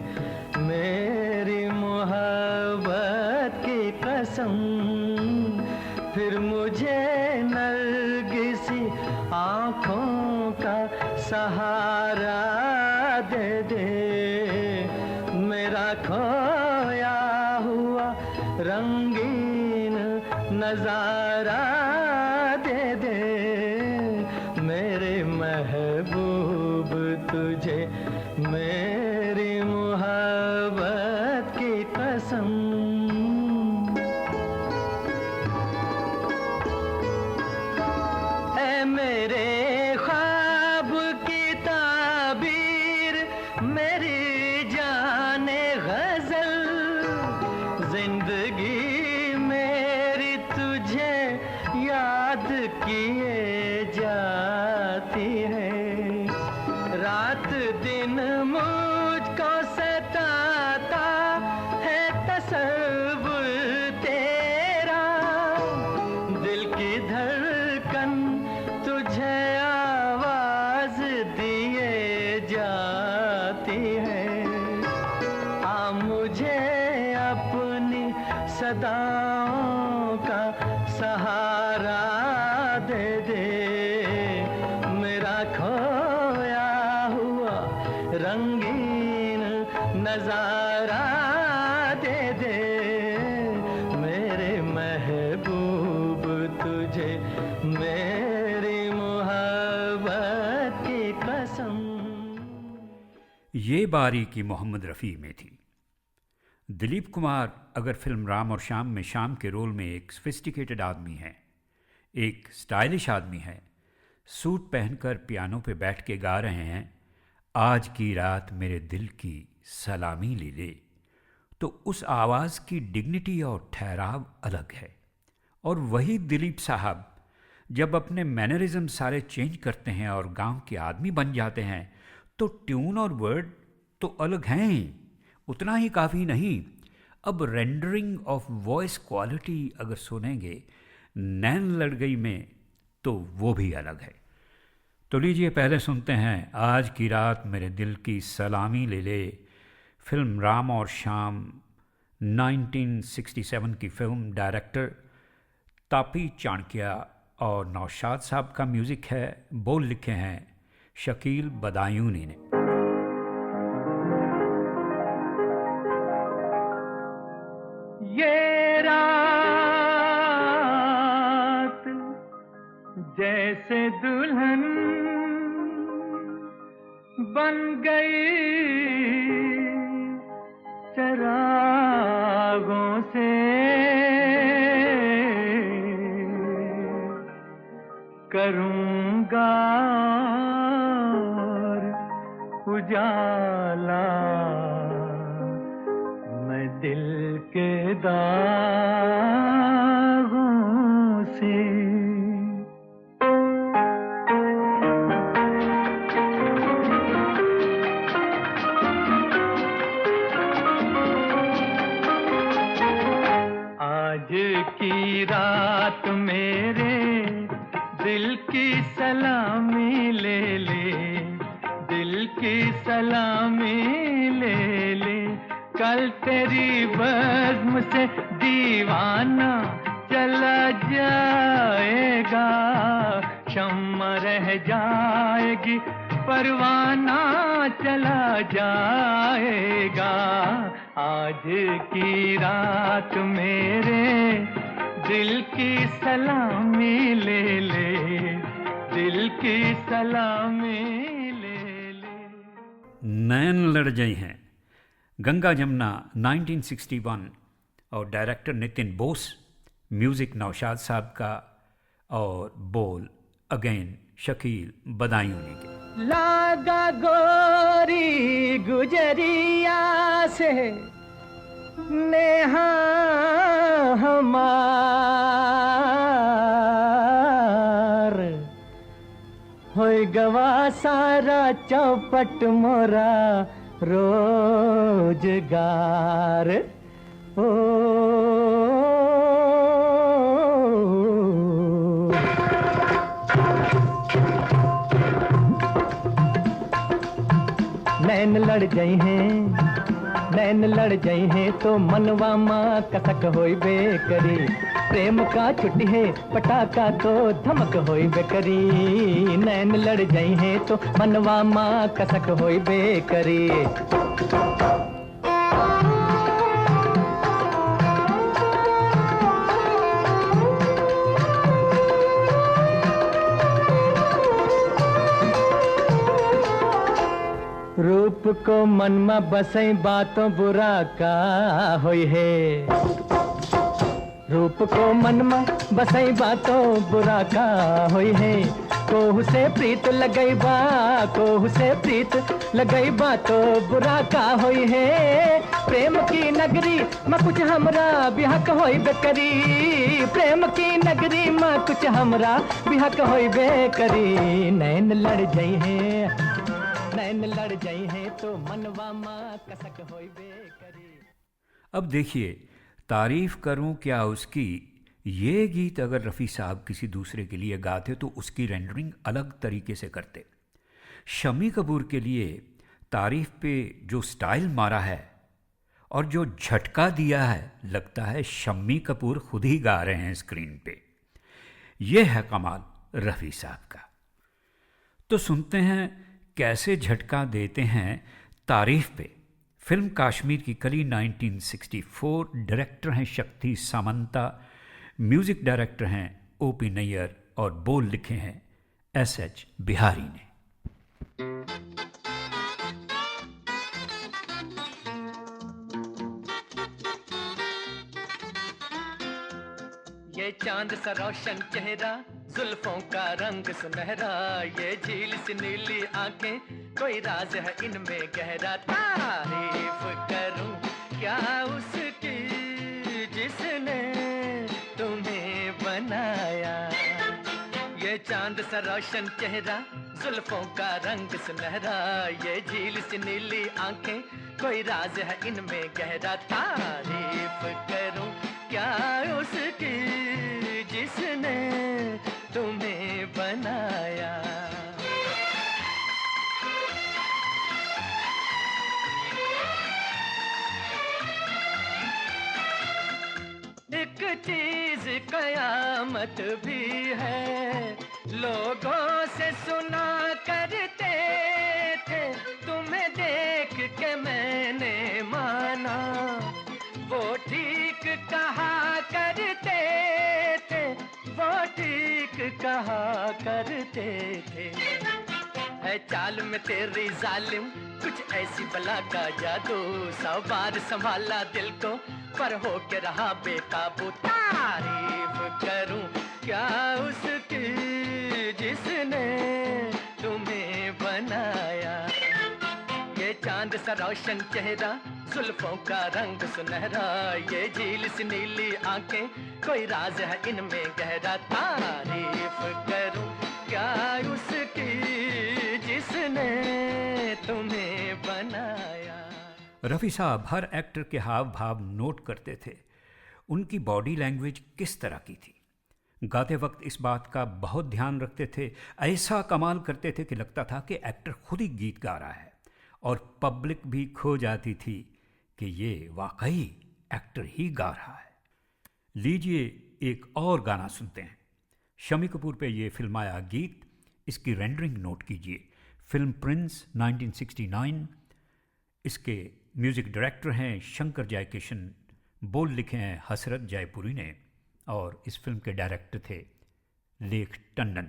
मेरी मोहब्बत की कसम, फिर मुझे नरगिसी आँखों का सहारा दे दे, मेरा खोया हुआ रंगीन नजारा दे दे, मेरे महबूब तुझे मेरी मोहब्बत की कसम। ऐ मेरे ख्वाब की ताबीर, मेरी जाने गजल, जिंदगी मेरी तुझे याद किए जाती है, रात दिन मुझको सताता है तसव्वुर तेरा, दिल की धड़कन तुझे आवाज दिए जाती है, आ मुझे अपनी सदाओं का सहारा दे दे, मेरा खोया हुआ रंगीन नजारा दे दे, मेरे महबूब तुझे मेरी मोहब्बत की कसम। ये बारीकी मोहम्मद रफ़ी में थी। दिलीप कुमार अगर फिल्म राम और श्याम में श्याम के रोल में एक सोफिस्टिकेटेड आदमी है, एक स्टाइलिश आदमी है, सूट पहनकर पियानो पे बैठ के गा रहे हैं आज की रात मेरे दिल की सलामी ले ले, तो उस आवाज़ की डिग्निटी और ठहराव अलग है। और वही दिलीप साहब जब अपने मैनरिज्म सारे चेंज करते हैं और गांव के आदमी बन जाते हैं, तो ट्यून और वर्ड तो अलग हैं ही, उतना ही काफ़ी नहीं, अब रेंडरिंग ऑफ वॉइस क्वालिटी अगर सुनेंगे नैन लड़ गई में, तो वो भी अलग है। तो लीजिए पहले सुनते हैं आज की रात मेरे दिल की सलामी ले ले, फिल्म राम और श्याम 1967 की फिल्म, डायरेक्टर तापी चाणक्या और नौशाद साहब का म्यूज़िक है, बोल लिखे हैं शकील बदायूनी ने। ये रात जैसे दुल्हन बन गई चरागों से, करूँगा उजाला मैं दिल के दागों से। आज की रात मेरे दिल की सलामी ले ले, दिल की सलामी ले ले, कल तेरी बज़्म से दीवाना चला जाएगा, शम्मा रह जाएगी परवाना चला जाएगा। आज की रात मेरे दिल की सलामी ले ले, दिल की सलामी ले ले। नैन लड़ गई हैं, गंगा जमुना 1961 और डायरेक्टर नितिन बोस, म्यूज़िक नौशाद साहब का और बोल अगेन शकील बदायूनी के। लागा गोरी गुजरिया से नेहा हमार, होय गवा सारा चौपट मोरा रोजगार। ओ नैन लड़ जाई हैं, नैन लड़ जाई हैं तो मनवा माँ कसक होई बेकरी। प्रेम का छुट्टी है पटाखा तो धमक होई बेकरी। नैन लड़ जाई हैं तो मनवा माँ कसक होई बेकरी। रूप को मन में बसई बातों बुरा का होई है। रूप को मन में बसई बातों बुरा का होई है। कोहू से प्रीत लगई बा, कोहू से प्रीत लगई बा तो बुरा का होई है। प्रेम की नगरी में कुछ हमरा बिहक होई बेकरी। प्रेम की नगरी में कुछ हमरा बिहक होई बेकरी। नैन लड़ जाई है, नैन लड़ जाई है तो मनवा माँ कसक होई बेकरी। अब देखिए, तारीफ करूं क्या उसकी, ये गीत अगर रफ़ी साहब किसी दूसरे के लिए गाते तो उसकी रेंडरिंग अलग तरीके से करते। शम्मी कपूर के लिए तारीफ पे जो स्टाइल मारा है और जो झटका दिया है, लगता है शम्मी कपूर खुद ही गा रहे हैं स्क्रीन पे। ये है कमाल रफ़ी साहब का। तो सुनते हैं कैसे झटका देते हैं तारीफ पे। फिल्म कश्मीर की कली 1964, डायरेक्टर हैं शक्ति सामंता, म्यूजिक डायरेक्टर हैं ओपी नैयर और बोल लिखे हैं एसएच बिहारी ने। ये चांद सा रोशन चेहरा, जुल्फों का रंग सुनहरा, ये झील सी नीली आंखें, कोई राज है इनमें गहरा। तारीफ करूं क्या उसकी जिसने तुम्हें बनाया। ये चांद सा रोशन चेहरा, जुल्फों का रंग सुनहरा, ये झील सी नीली आंखें, कोई राज है इनमें गहरा। तारीफ करूं क्या उसकी जिसने तुम्हें बनाया। एक चीज कयामत भी है, लोगों से सुना करते थे, तुम्हें देख के मैंने माना, वो ठीक कहा करते थे, वो ठीक कहा करते थे। है चाल में तेरी जालिम कुछ ऐसी बला का जादू, 100 बार संभाला दिल को पर हो के रहा बेकाबू। तारीफ करूं क्या उसकी जिसने तुम्हें बनाया। ये चांद सा रोशन चेहरा, जुल्फों का रंग सुनहरा, ये झील सी नीली आंखें, कोई राज है इनमें गहरा। तारीफ करूं क्या उसकी जिसने तुम्हें बनाया। रफ़ी साहब हर एक्टर के हाव भाव नोट करते थे, उनकी बॉडी लैंग्वेज किस तरह की थी। गाते वक्त इस बात का बहुत ध्यान रखते थे, ऐसा कमाल करते थे कि लगता था कि एक्टर खुद ही गीत गा रहा है, और पब्लिक भी खो जाती थी कि ये वाकई एक्टर ही गा रहा है। लीजिए एक और गाना सुनते हैं। शम्मी कपूर पे ये फिल्माया गीत, इसकी रेंडरिंग नोट कीजिए। फिल्म प्रिंस 1969, इसके म्यूजिक डायरेक्टर हैं शंकर जयकिशन, बोल लिखे हैं हसरत जयपुरी ने, और इस फिल्म के डायरेक्टर थे लेख टंडन।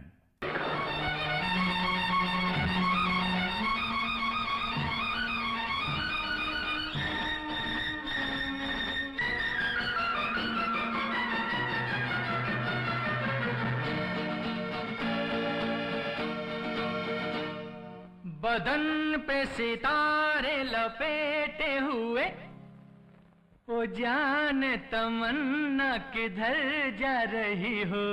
बदन पे सितारे लपेटे हुए, ओ जान तमन्ना किधर जा रही हो,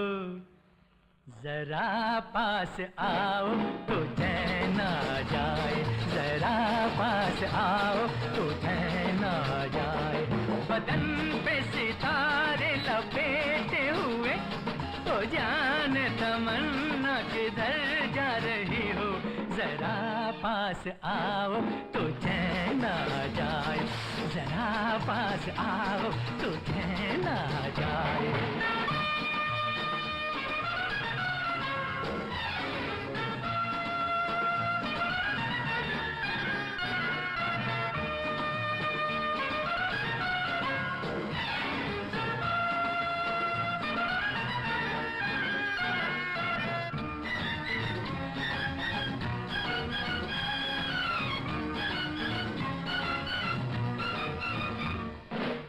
जरा पास आओ तो चैन आ जाए, जरा पास आओ तो चैन आ जाए। बदन पे सितारे लपेटे हुए, ओ जान तमन्ना किधर जा रही हो, जरा पास आओ तो चैन आ जाए, जरा पास आओ तो चैन आ जाए।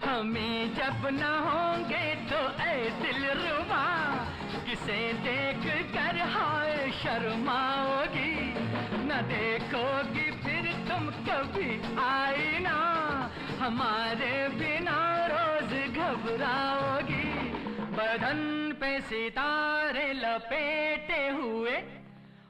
हमें जब न होंगे तो ऐ दिलरुबा, किसे देख कर हाय शर्माओगी, न देखोगी फिर तुम कभी आईना, हमारे बिना रोज घबराओगी। बदन पे सितारे लपेटे हुए,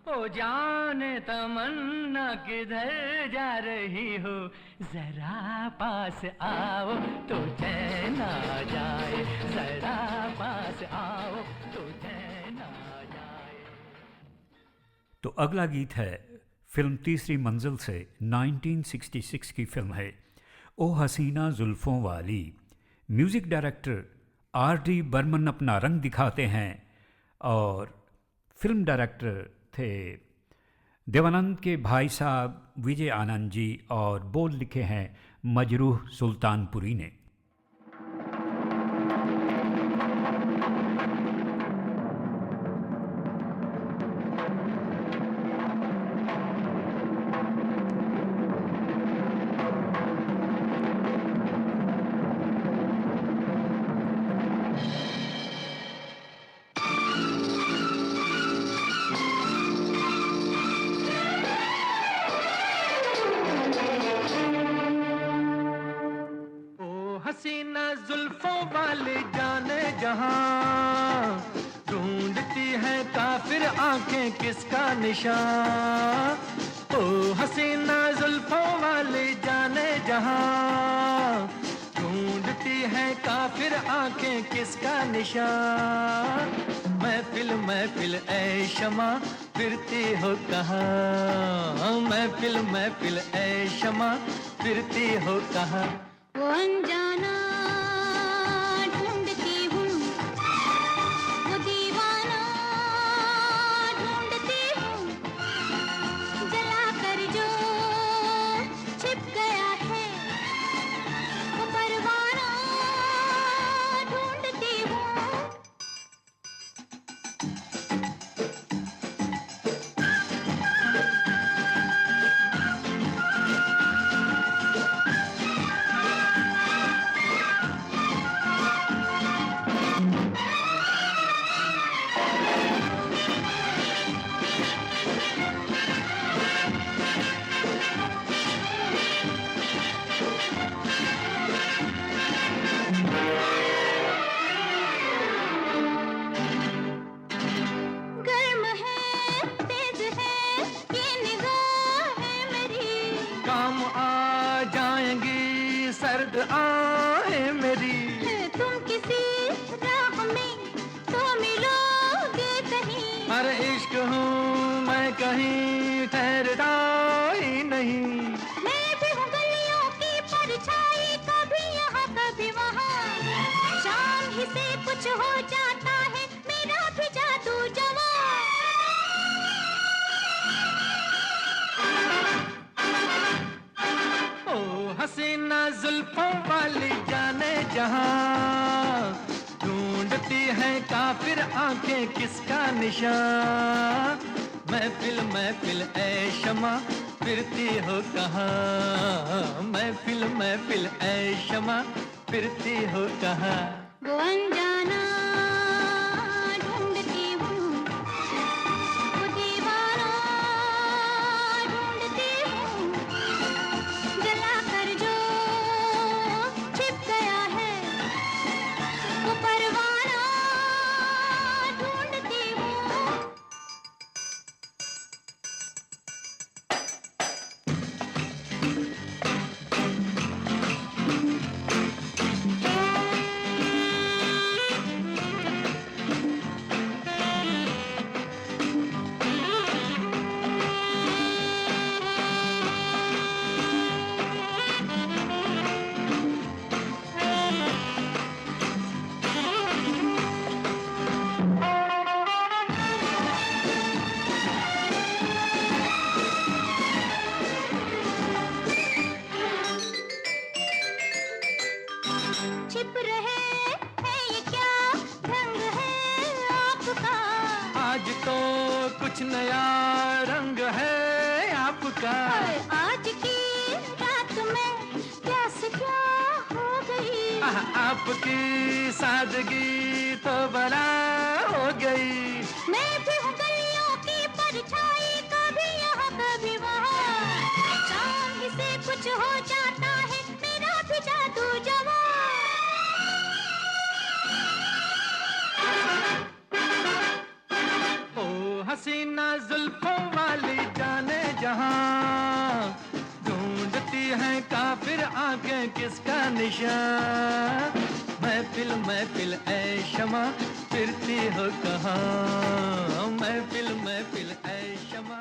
ओ जान तमन्ना किधर जा रही हो, जरा पास आओ तो चैन आ जाए, जरा पास आओ तो चैन आ जाए। तो अगला गीत है फिल्म तीसरी मंजिल से, 1966 की फिल्म है ओ हसीना जुल्फों वाली। Music director R.D. बर्मन अपना रंग दिखाते हैं और फिल्म डायरेक्टर थे देवानंद के भाई साहब विजय आनंद जी, और बोल लिखे हैं मजरूह सुल्तानपुरी ने। हसीना जुल्फों वाली जाने जहां, ढूंढती है काफिर आंखें किसका निशान। ओ हसीना जुल्फों वाली जाने जहां, ढूंढती है काफिर आंखें किसका निशान। महफिल महफिल ऐ शमा फिरती हो कहाँ, महफिल महफिल ऐ शमा फिरती हो कहाँ। वो अनजाना ढूंढती हूँ, वो दीवाना ढूंढती हूँ, जला कर जो छिप गया है, वो परवाना ढूंढती हूँ। सर्द आहें मेरी, तुम किसी राह में तो मिलोगे कहीं। अरे इश्क हूँ मैं कहीं ठहरता ही नहीं। मैं भी हूँ गलियों की परछाई, कभी यहाँ कभी वहाँ, शाम ही से कुछ हो जाता है मेरा भी जादू जवां। हसीना जुल्फों वाली जाने जहां, ढूंढती है काफिर आंखें किसका निशान। महफिल महफिल ऐ शमा फिरती हो कहाँ, महफिल महफिल ऐ शमा फिरती हो कहाँ। वो अनजाना ढूंढती हूँ, वो दीवाना ढूंढती छिप रहे है ये क्या ढंग है आपका? आज तो कुछ नया रंग है आपका। और आज की रात में प्यास क्या हो गई? आपकी सादगी तो बला हो गई। मैं भी हूँ गलियों की परछाई, कभी यहाँ कभी वहाँ। शाम ही से कुछ हो जाता है मेरा भी जादू जवां। ओ हसीना जुल्फों वाली जाने जहां, ढूंढती है काफिर आंखें किसका निशान। महफिल महफिल ऐ शमा फिरती हो कहाँ, महफिल ऐ शमा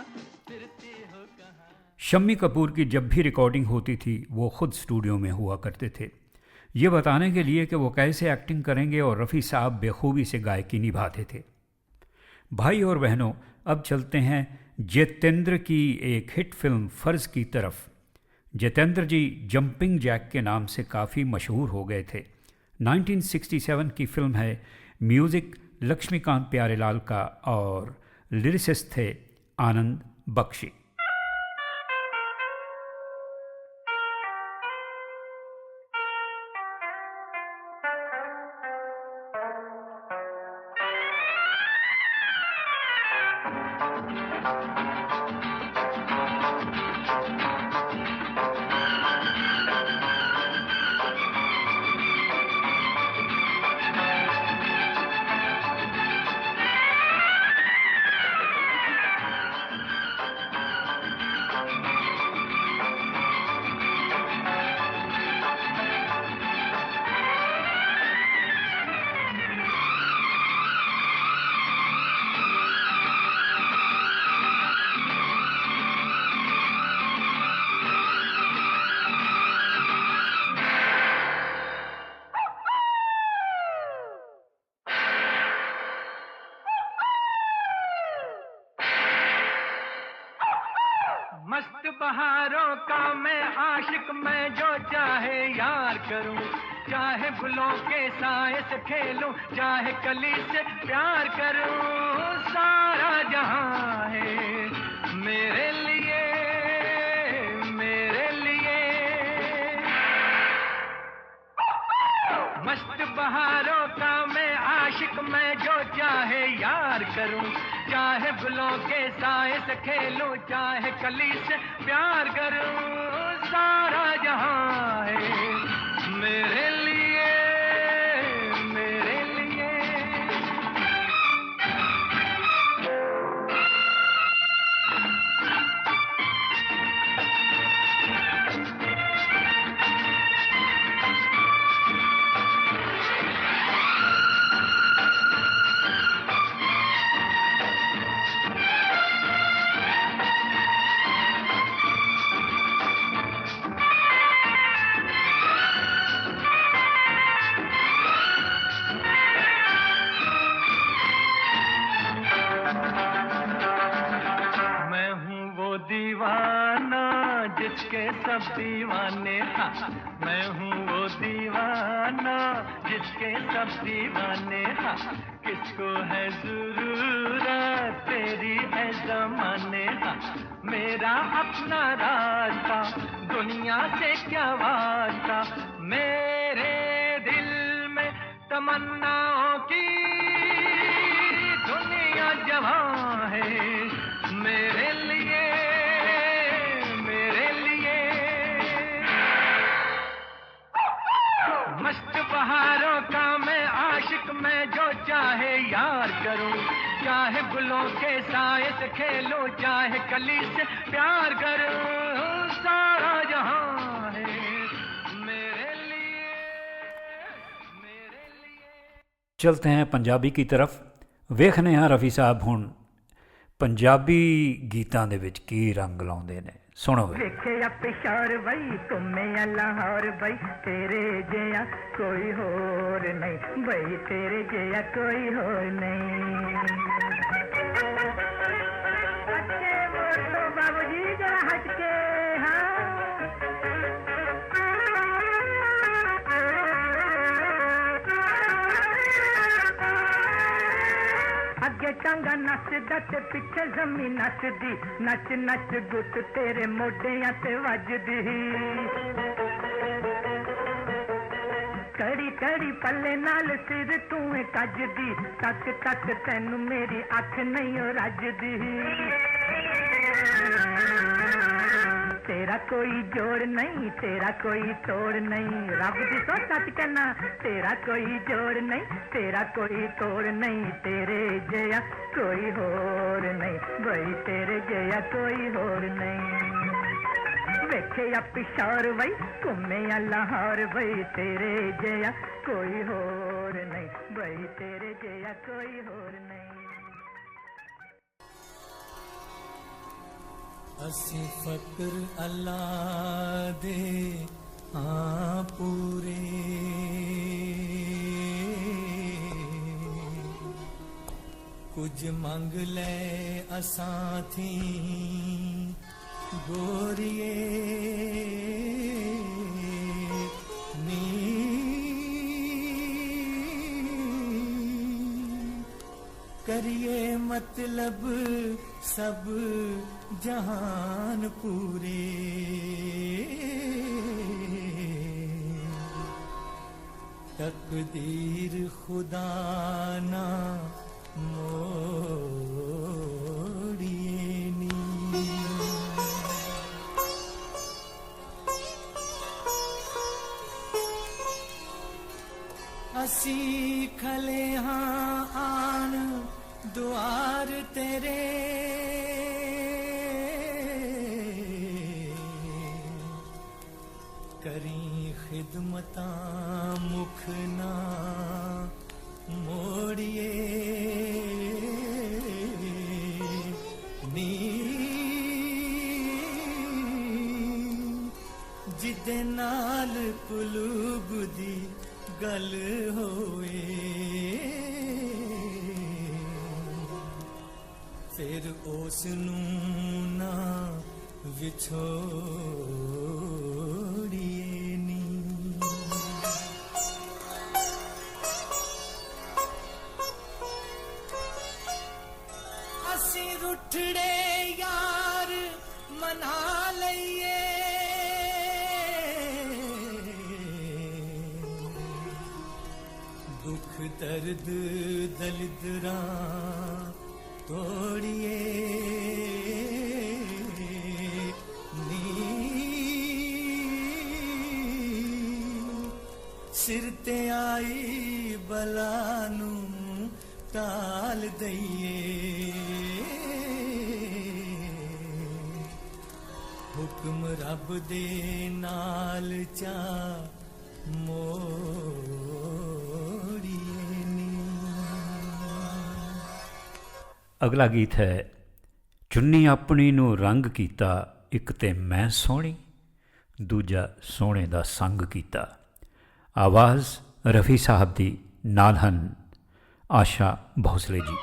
फिरती हो कहाँ। शम्मी कपूर की जब भी रिकॉर्डिंग होती थी वो खुद स्टूडियो में हुआ करते थे, ये बताने के लिए कि वो कैसे एक्टिंग करेंगे, और रफ़ी साहब बेखूबी से गायकी निभाते थे। भाई और बहनों, अब चलते हैं जितेंद्र की एक हिट फिल्म फ़र्ज़ की तरफ। जितेंद्र जी जंपिंग जैक के नाम से काफ़ी मशहूर हो गए थे। 1967 की फिल्म है, म्यूज़िक लक्ष्मीकांत प्यारेलाल का और लिरिसिस्ट थे आनंद बख्शी। मस्त बहारों का मैं आशिक, मैं जो चाहे यार करूं। चाहे गुलों के साए से खेलूं, चाहे कली से प्यार करूं। सारा जहां है मेरे लिए, मेरे लिए। मस्त बहारों का मैं आशिक, मैं जो चाहे यार करूं। चाहे गुलों के साए से खेलूं, चाहे कली से प्यार करूं। सारा जहां है मेरे लिए, मेरे लिए। जिसके सब दीवाने, हाँ मैं हूँ वो दीवाना जिसके सब दीवाने। हाँ किसको है जरूरत तेरी है ज़माने। हाँ मेरा अपना रास्ता, दुनिया से क्या वास्ता। मेरे दिल में तमन्नाओं की दुनिया जवां है मेरे लिए, मस्त बहारों का मैं आशिक, मैं जो चाहे यार करूं। चाहे चाहे गुलों के साए से खेलो, चाहे कली से प्यार करो, सारा जहां है मेरे लिए, मेरे लिए। चलते हैं पंजाबी की तरफ। ਵੇਖਨੇ ਹਾਂ ਰਫੀ ਸਾਹਿਬ ਹੁਣ ਪੰਜਾਬੀ ਗੀਤਾਂ ਦੇ ਵਿੱਚ ਕੀ ਰੰਗ ਲਾਉਂਦੇ ਨੇ। ਸੁਣੋ ਵੇਖਿਆ ਪਿਸ਼ੌਰ ਬਈ ਘੁੰਮਿਆ ਲਾਹੌਰ ਬਈ ਤੇਰੇ ਜਿਹਾ ਕੋਈ ਹੋਰ ਨਹੀਂ ਬਈ ਤੇਰੇ ਜਿਹਾ ਕੋਈ ਹੋਰ ਨਹੀਂ। ਅੱਛੇ ਬੋਲੋ ਬਾਬੂ ਜੀ ਜਰਾ ਹਟ ਕੇ ਹਾਂ। ਅੱਗੇ ਟਾਂਗਾ ਨੱਚਦਾ ਤੇ ਪਿੱਛੇ ਜ਼ਮੀਨ ਨੱਚਦੀ, ਨੱਚ ਨੱਚ ਗੁੱਤ ਤੇਰੇ ਮੋਢਿਆਂ ਤੇ ਵੱਜਦੀ। ਕੜੀ ਕੜੀ ਪੱਲੇ ਨਾਲ ਸਿਰ ਤੂੰ ਕੱਜਦੀ, ਤੱਕ ਤੱਕ ਤੈਨੂੰ ਮੇਰੀ ਅੱਖ ਨਹੀਂ ਓ ਰੱਜਦੀ। तेरा कोई जोड़ नहीं, तेरा कोई तोड़ नहीं, रब दी सो सच कहना तेरा कोई जोड़ नहीं, तेरा कोई तोड़ नहीं, तेरे जया कोई होर नहीं बई तेरे जया कोई होर नहीं। वेखे या पिशौर बई घूमे या लाहौर बई तेरे जया कोई होर नहीं बई तेरे जया कोई होर नहीं। ਅਸੀਂ ਫਕਰ ਅੱਲਾ ਦੇ ਹਾਂ ਪੂਰੇ, ਕੁਝ ਮੰਗ ਲੈ ਅਸਾਂ ਥੀ ਗੋਰੀਏ ਨੀ करिए मतलब सब जहान पूरे, तकदीर खुदा ना मोड़िए नी। असी खले हाँ आन दुआर तेरे, करी खिदमतां मुख ना मोड़िए नी। जिदे नाल कुलूब दी गल होए, फिर उस नूं ना विछोड़िए नी। असी रुठड़े यार मना लईए, दुख दर्द दलिदरा तोड़िए नी। सिर ते आई बलानू टाल दईए, हुक्म रब दे नाल चा मोड़िए नी। ਅਗਲਾ ਗੀਤ ਹੈ ਚੁੰਨੀ ਆਪਣੀ ਨੂੰ ਰੰਗ ਕੀਤਾ, ਇੱਕ ਤੇ ਮੈਂ ਸੋਹਣੀ, ਦੂਜਾ ਸੋਹਣੇ ਦਾ ਸੰਗ ਕੀਤਾ। ਆਵਾਜ਼ ਰਫੀ ਸਾਹਿਬ ਦੀ, ਨਾਲ ਹਨ ਆਸ਼ਾ ਭੋਸਲੇ ਜੀ।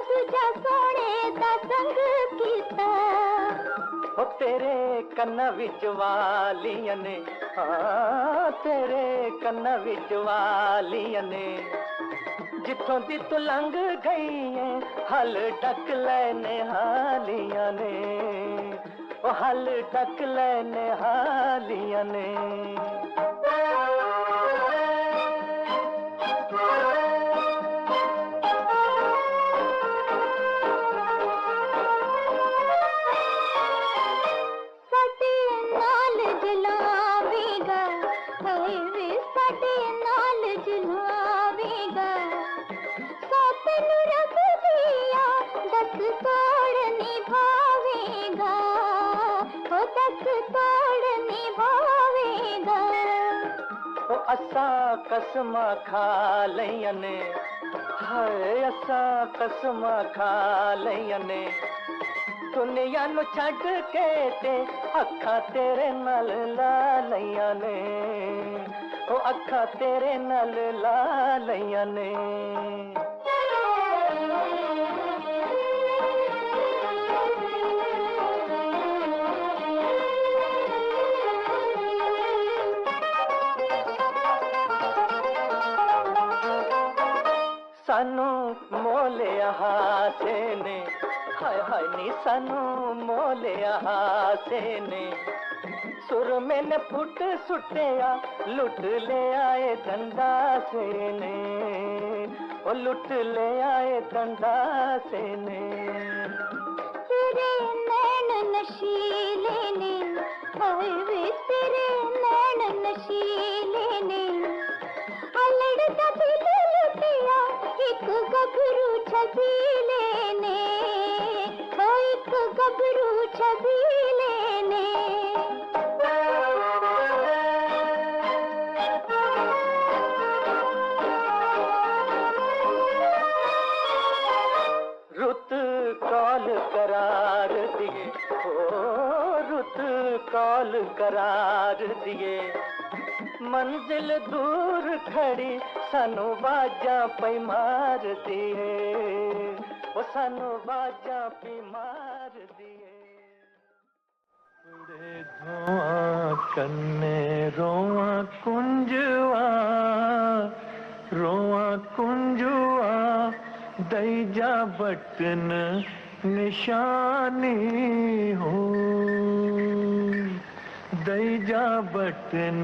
दूजा ओ तेरे कन्ना विच वालियां ने, हाँ तेरे कन्ना विच वालियां ने, जिथों दी तू लंघ गई है हल ढक लेने हालियां ने, ओ हल ढक लेने हालियां ने। असा कसमा खा लिया ने, हाय असा कसमा खा लिया ने, दुनिया नु छड्ड के ते अखा तेरे नाल ला लिया ने, ओ अखा तेरे नाल ला लिया ने। सानू मोलिया हासे ने, हाय हाय नी सानू मोलिया हासे ने, सुर मैंने फुट सुटिया लुट ले आए धंधा से ने, ओ लुट ले आए धंधा से ने। तेरे नैन नशीले ने, हाय वे तेरे नैन नशीले ने, अलड़ता दिल लुटिया एक गबरू छबीले ने, ओ एक गबरू छबीले ने। रुत कॉल करार दिए, ओ रुत कॉल करार दिए, मंजिल दूर खड़ी सानू बाजा पई मार दिए, ओ सानू बाजा पई मार दिए। उड़े धुआं कन्ने रोआ कुंजवा, रोआ कुंजवा दई जा बटन निशानी हो, दई जा बटन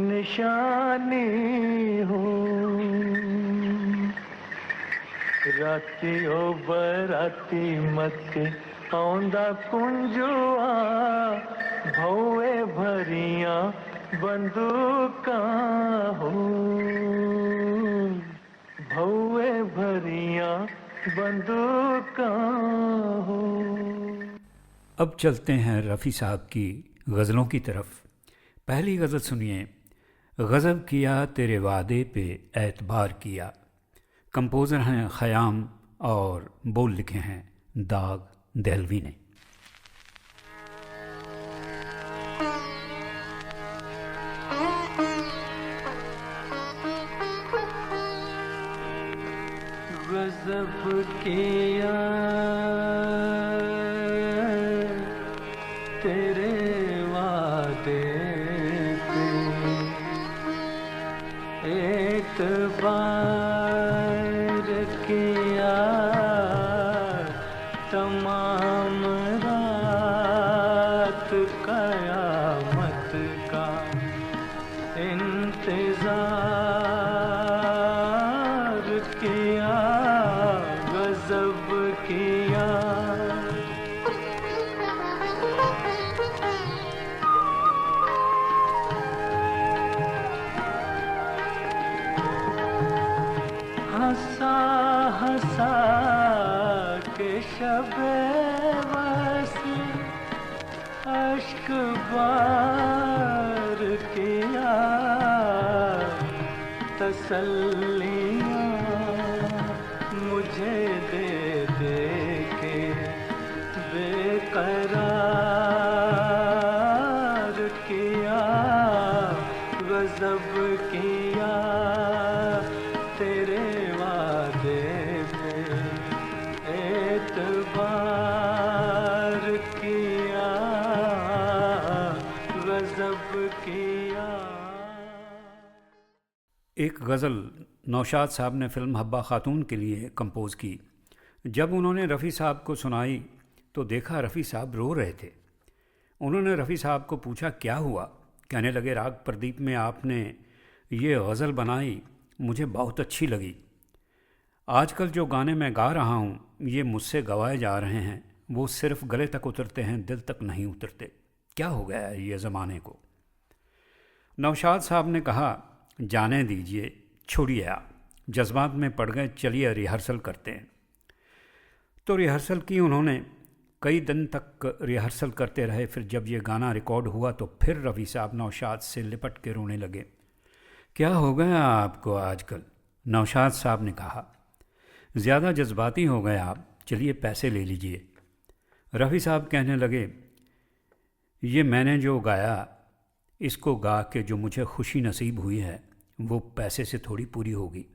निशानी हो। राती ओ बराती मके आउंदा कुंजुआ, भौवे भरियां बंदूकां हो, भौवे भरियां बंदूकां हो। अब चलते हैं रफ़ी साहब की गज़लों की तरफ। पहली गज़ल सुनिए, गज़ब किया तेरे वादे पे एतबार किया। कंपोज़र हैं ख़याम और बोल लिखे हैं दाग दहलवी ने। गज़ब किया तेरे वादे पे एतबार किया, तमाम रात क़यामत का इंतज़ार किया, गज़ब किया। हंसा हंसा के शबे वसी अश्क बार किया, तसल्लियाँ मुझे दे दे के बेकरार किया, गज़ब किया तेरे वादे पे एतबार किया। एक गज़ल नौशाद साहब ने फ़िल्म हब्बा खातून के लिए कंपोज़ की। जब उन्होंने रफ़ी साहब को सुनाई तो देखा रफ़ी साहब रो रहे थे। उन्होंने रफ़ी साहब को पूछा क्या हुआ। कहने लगे राग प्रदीप में आपने ये गज़ल बनाई, मुझे बहुत अच्छी लगी। आजकल जो गाने मैं गा रहा हूँ ये मुझसे गवाए जा रहे हैं, वो सिर्फ गले तक उतरते हैं, दिल तक नहीं उतरते। क्या हो गया है ये ज़माने को। नौशाद साहब ने कहा जाने दीजिए, छोड़िए, आप जज्बात में पड़ गए, चलिए रिहर्सल करते हैं। तो रिहर्सल की उन्होंने, कई दिन तक रिहर्सल करते रहे। फिर जब ये गाना रिकॉर्ड हुआ तो फिर रफ़ी साहब नौशाद से लिपट के रोने लगे। क्या हो गया आपको आजकल। नौशाद साहब ने कहा ज़्यादा जज्बाती हो गए आप, चलिए पैसे ले लीजिए। रफ़ी साहब कहने लगे ये मैंने जो गाया, इसको गा के जो मुझे खुशी नसीब हुई है वो पैसे से थोड़ी पूरी होगी,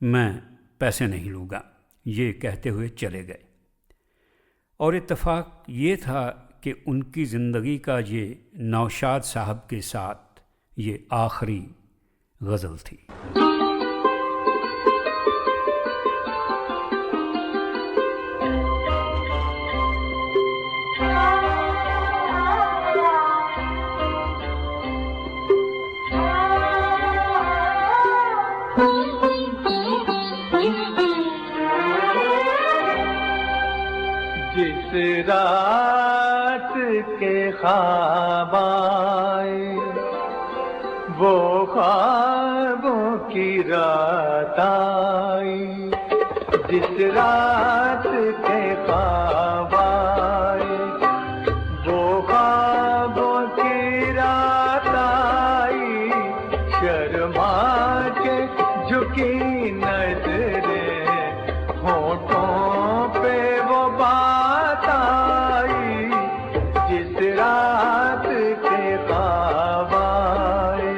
मैं पैसे नहीं लूँगा। ये कहते हुए चले गए। और इत्तेफाक ये था कि उनकी ज़िंदगी का ये नौशाद साहब के साथ ये आखिरी गज़ल थी। जिस रात के ख्वाब आए वो ख्वाबों की रात आई, जिस रात के ख्वाब आए वो ख्वाबों की रात आई, शर्मा के झुकी नजरें होठों पे वो बात आई, जिस रात के ख्वाब आए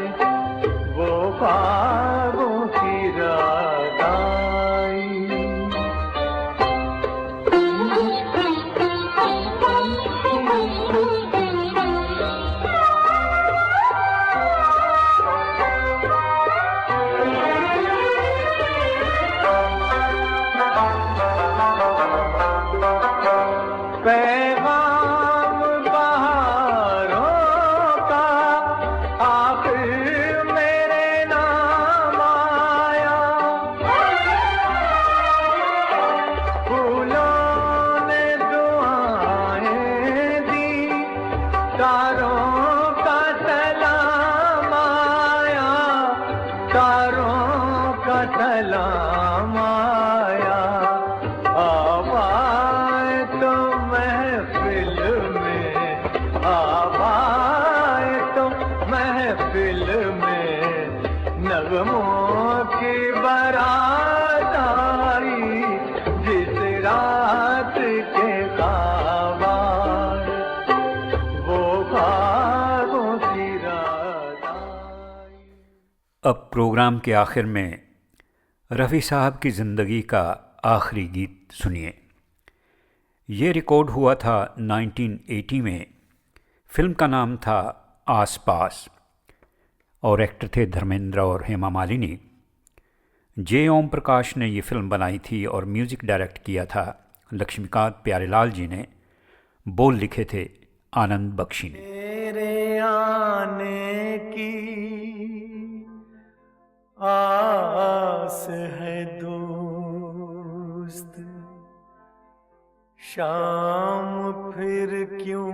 वो ख्वाबों की रात आई। पैगाम बहारों का आखिर मेरे नाम आया, फूलों ने दुआएं दी, तारों का सलाम आया, तारों का सलाम आया। आवाज़ तो महफिल में, आवाज़ तो महफिल में, नगमों की बारात आई, जिस रात के ख्वाब आए वो ख्वाबों की रात आई। अब प्रोग्राम के आखिर में रफ़ी साहब की ज़िंदगी का आखिरी गीत सुनिए। ये रिकॉर्ड हुआ था 1980 में। फिल्म का नाम था आस पास और एक्टर थे धर्मेंद्र और हेमा मालिनी। जे ओम प्रकाश ने ये फिल्म बनाई थी और म्यूज़िक डायरेक्ट किया था लक्ष्मीकांत प्यारेलाल जी ने। बोल लिखे थे आनंद बख्शी ने। तेरे आने की आस है दोस्त, शाम फिर क्यों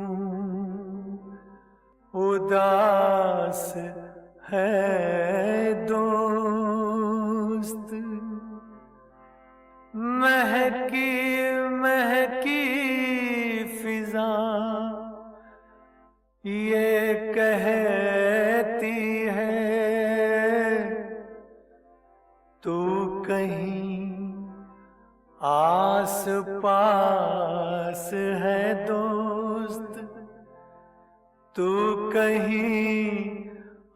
उदास है दोस्त, महकी महकी फिजा ये कहती है तू कहीं आस पास है दोस्त, तू कहीं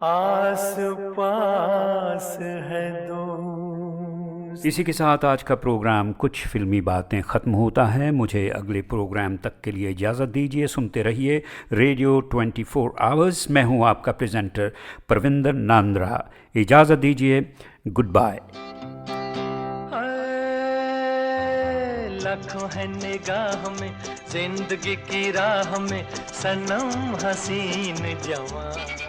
आस पास है दोस्त। इसी के साथ आज का प्रोग्राम कुछ फिल्मी बातें ख़त्म होता है। मुझे अगले प्रोग्राम तक के लिए इजाज़त दीजिए। सुनते रहिए रेडियो 24 आवर्स। मैं हूं आपका प्रेजेंटर परविंदर नांद्रा। इजाज़त दीजिए। Goodbye. लाखों है निगाह में जिंदगी की राह में सनम हसीन जवां।